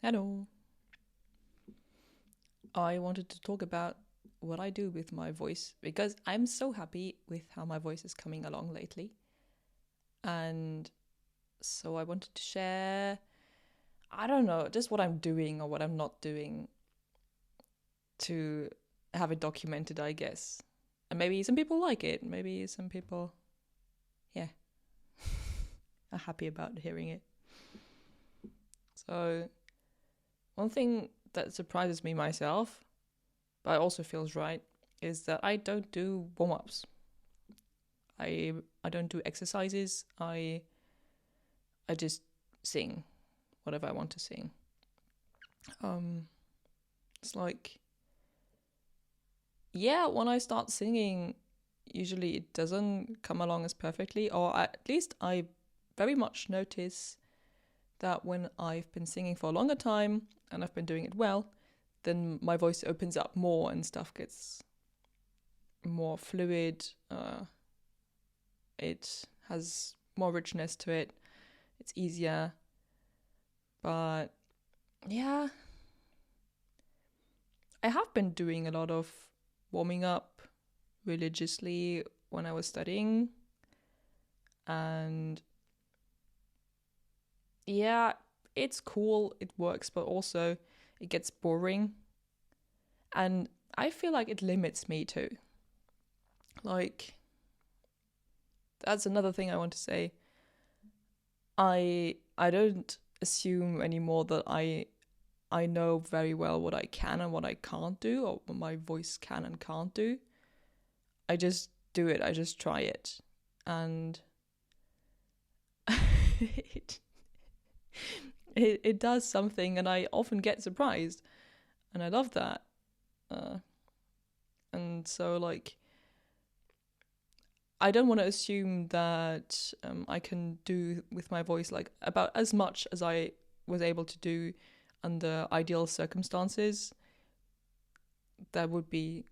Hello. I wanted to talk about what I do with my voice because I'm so happy with how my voice is coming along lately. And so I wanted to share, I don't know, just what I'm doing or what I'm not doing to have it documented, I guess. And maybe some people like it. Maybe some people, yeah, are happy about hearing it. So, one thing that surprises me myself, but also feels right, is that I don't do warm ups. I I don't do exercises. I just sing whatever I want to sing. Um, it's like, yeah, when I start singing, usually it doesn't come along as perfectly, or at least I very much notice that when I've been singing for a longer time and I've been doing it well, then my voice opens up more and stuff gets more fluid. It has more richness to it. It's easier. But yeah, I have been doing a lot of warming up religiously when I was studying. And yeah, it's cool, it works, but also it gets boring. And I feel like it limits me too. Like, that's another thing I want to say. I don't assume anymore that I know very well what I can and what I can't do, or what my voice can and can't do. I just do it. I just try it, and it, it does something, and I often get surprised, and I love that. Uh, and so, like, I don't want to assume that I can do with my voice like about as much as I was able to do under ideal circumstances. That would be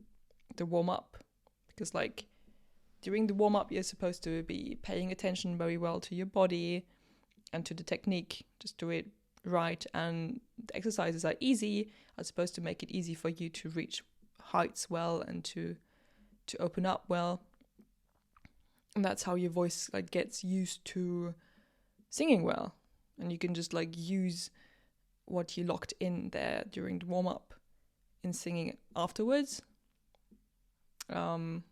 the warm up, because like during the warm up, you're supposed to be paying attention very well to your body and to the technique. Just do it right, and the exercises are easy. Are supposed to make it easy for you to reach heights well and to open up well. And that's how your voice like gets used to singing well, and you can just like use what you locked in there during the warm up in singing afterwards. Um,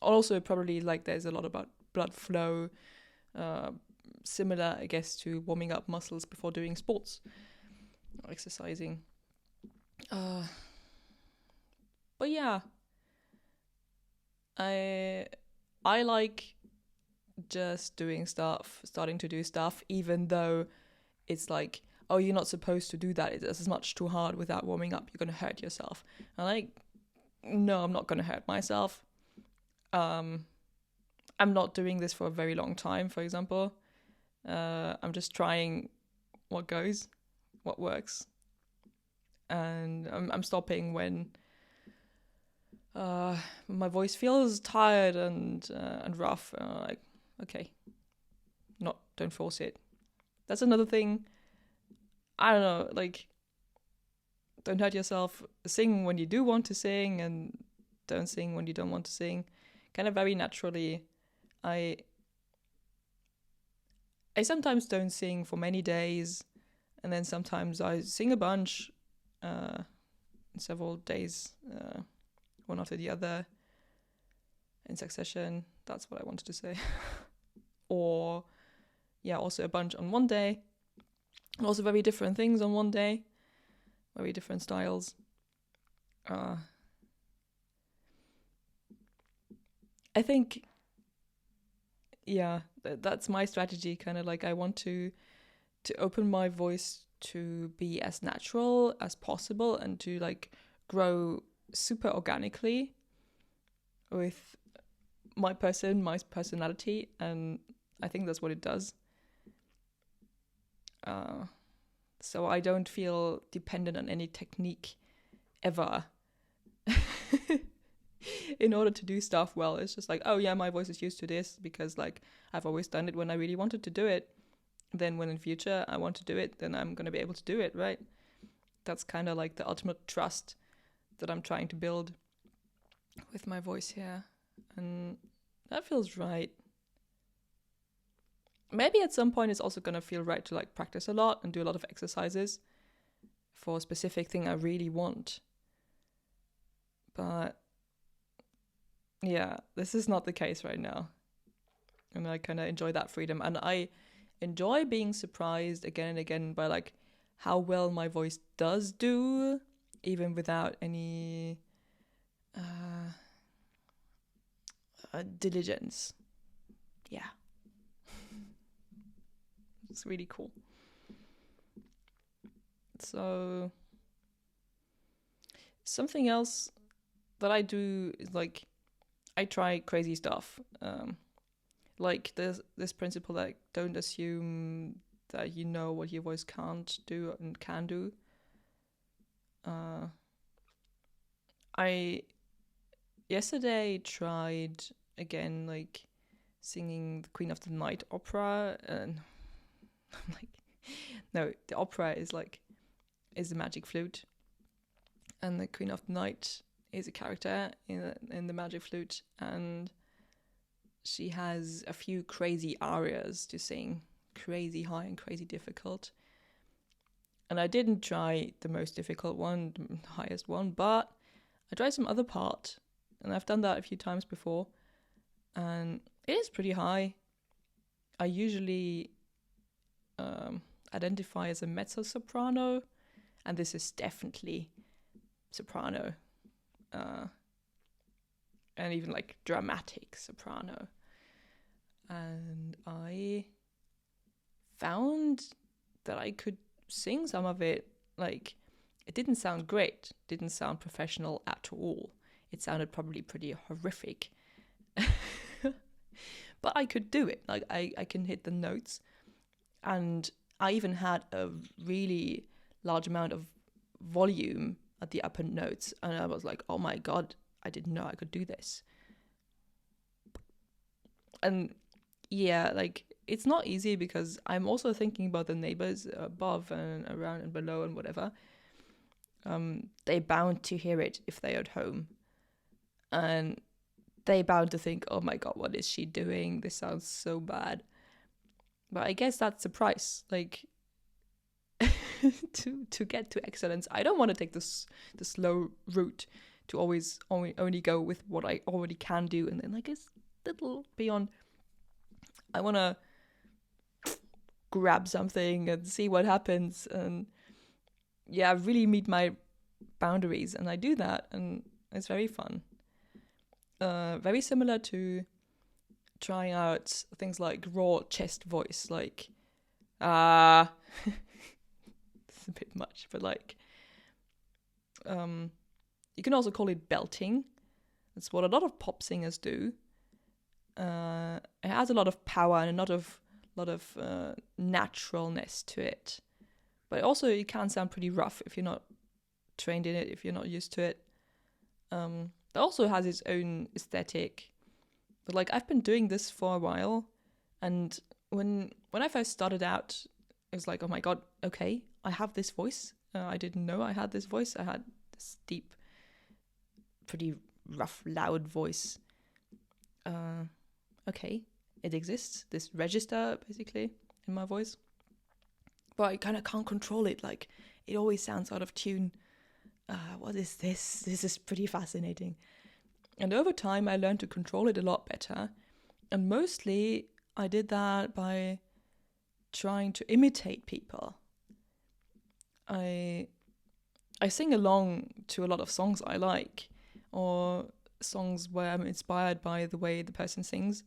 Also, probably like there's a lot about blood flow, uh, similar, I guess, to warming up muscles before doing sports or exercising. Uh, but yeah, I I like just doing stuff, starting to do stuff, even though it's like, oh, you're not supposed to do that. It's much too hard without warming up. You're gonna hurt yourself. And like, no, I'm not gonna hurt myself. Um, I'm not doing this for a very long time. For example, I'm just trying what goes, what works, and I'm stopping when my voice feels tired and rough. Like, okay, don't force it. That's another thing. I don't know, like, don't hurt yourself. Sing when you do want to sing, and don't sing when you don't want to sing. Kind of very naturally. I I sometimes don't sing for many days, and then sometimes I sing a bunch, uh, several days, one after the other, in succession. That's what I wanted to say. Or yeah, also a bunch on one day. Also very different things on one day, very different styles. Uh, I think, yeah, that's my strategy. Kind of like I want to open my voice to be as natural as possible and to like grow super organically with my personality, and I think that's what it does. Uh, so I don't feel dependent on any technique ever in order to do stuff well. It's just like, oh yeah, my voice is used to this because like I've always done it when I really wanted to do it. then when in future I want to do it, then I'm going to be able to do it, right? That's kind of like the ultimate trust that I'm trying to build with my voice here. And that feels right. Maybe at some point it's also going to feel right to like practice a lot and do a lot of exercises for a specific thing I really want. But yeah, this is not the case right now. And I kind of enjoy that freedom. And I enjoy being surprised again and again by like how well my voice does do, even without any diligence. Yeah. It's really cool. So something else that I do is like I try crazy stuff. Like this principle that don't assume that you know what your voice can't do and can do. I yesterday tried again like singing the Queen of the Night opera, and I'm like, no, the opera is the magic flute, and the Queen of the Night is a character in the magic flute, and she has a few crazy arias to sing, crazy high and crazy difficult. And I didn't try the most difficult one, the highest one, but I tried some other part, and I've done that a few times before, and it is pretty high. I usually identify as a mezzo-soprano, and this is definitely soprano, and even like dramatic soprano. And I found that I could sing some of it. Like, it didn't sound great, didn't sound professional at all. It sounded probably pretty horrific. But I could do it. Like, I can hit the notes. And I even had a really large amount of volume at the upper notes. And I was like, oh my God, I didn't know I could do this. And yeah, like, it's not easy because I'm also thinking about the neighbors above and around and below and whatever. They bound to hear it if they're at home. And they bound to think, oh my God, what is she doing? This sounds so bad. But I guess that's the price. Like, to get to excellence, I don't want to take the slow route to always only go with what I already can do, and then like it's little beyond. I want to grab something and see what happens, and yeah, really meet my boundaries, and I do that, and it's very fun. Very similar to trying out things like raw chest voice, like it's a bit much, but like you can also call it belting. That's what a lot of pop singers do. It has a lot of power and a lot of naturalness to it, but also it can sound pretty rough if you're not trained in it, if you're not used to it. It also has its own aesthetic, but like I've been doing this for a while, and when I first started out, it was like, oh my God, okay, I have this voice. I didn't know I had this voice. I had this deep, pretty rough, loud voice. Okay, it exists, this register basically in my voice, but I kind of can't control it. Like, it always sounds out of tune. What is this? This is pretty fascinating. And over time I learned to control it a lot better, and mostly I did that by trying to imitate people. I sing along to a lot of songs I like, or songs where I'm inspired by the way the person sings.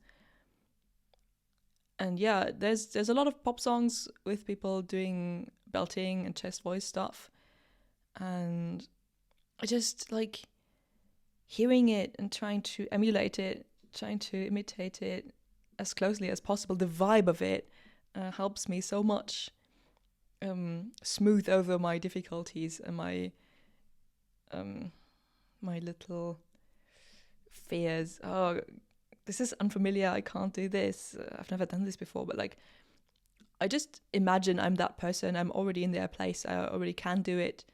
And yeah, there's a lot of pop songs with people doing belting and chest voice stuff, and I just like hearing it and trying to emulate it, trying to imitate it as closely as possible. The vibe of it helps me so much smooth over my difficulties and my little fears. Oh, this is unfamiliar, I can't do this. I've never done this before, but like I just imagine I'm that person. I'm already in their place. I already can do it.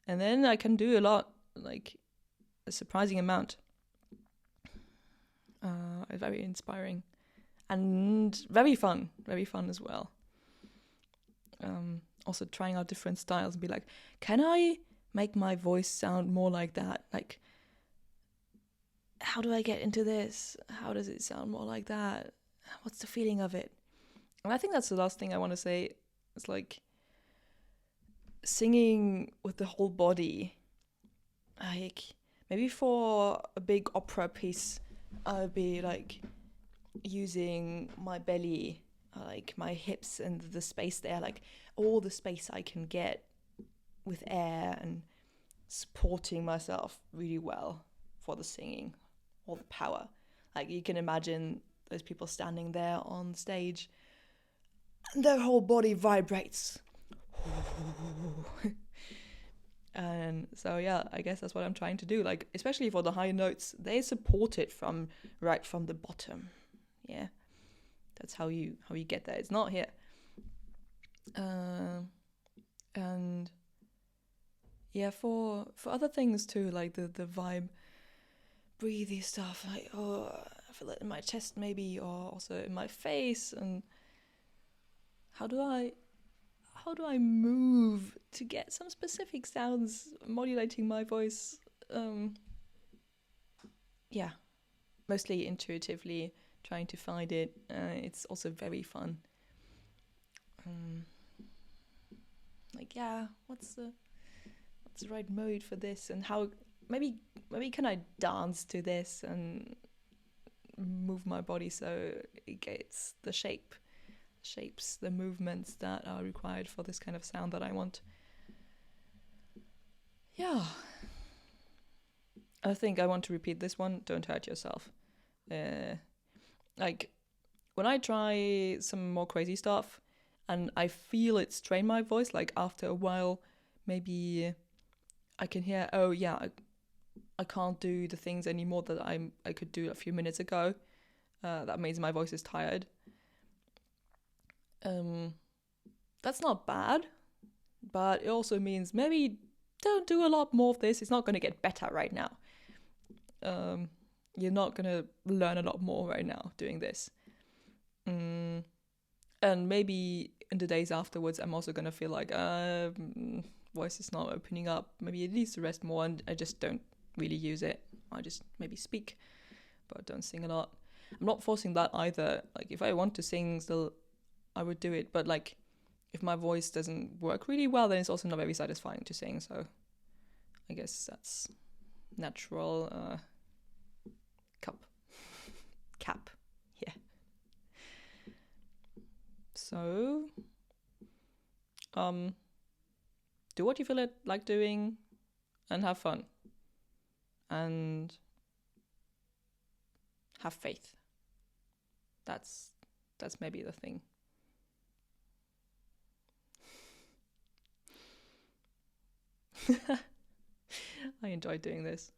And then I can do a lot, like a surprising amount. Very inspiring and very fun as well. Also trying out different styles and be like, can I make my voice sound more like that? Like, how do I get into this? How does it sound more like that? What's the feeling of it? And I think that's the last thing I want to say. It's like singing with the whole body. Like, maybe for a big opera piece, I'd be like using my belly, like my hips and the space there, like all the space I can get with air and supporting myself really well for the singing, all the power. Like you can imagine those people standing there on stage and their whole body vibrates. And so yeah, I guess that's what I'm trying to do. Like especially for the high notes, they support it from right from the bottom. Yeah, that's how you get there. It's not here. And yeah, for other things too, like the vibe, breathy stuff. Like I feel it in my chest maybe, or also in my face. And how do I move to get some specific sounds modulating my voice? Yeah, mostly intuitively trying to find it. It's also very fun. Like yeah, what's the right mode for this, and how maybe can I dance to this and move my body so it gets the shapes, the movements that are required for this kind of sound that I want. Yeah. I think I want to repeat this one. Don't hurt yourself. Like when I try some more crazy stuff and I feel it strain my voice, like after a while, maybe I can hear, oh yeah, I can't do the things anymore that I could do a few minutes ago. That means my voice is tired. That's not bad, but it also means maybe don't do a lot more of this. It's not going to get better right now. You're not going to learn a lot more right now doing this. And maybe in the days afterwards, I'm also going to feel like voice is not opening up. Maybe it needs to rest more, and I just don't really use it. I just maybe speak, but don't sing a lot. I'm not forcing that either. Like if I want to sing still, I would do it. But like if my voice doesn't work really well, then it's also not very satisfying to sing. So I guess that's natural. Cap. Yeah. So, do what you feel like doing, and have fun, and have faith. That's maybe the thing. I enjoyed doing this.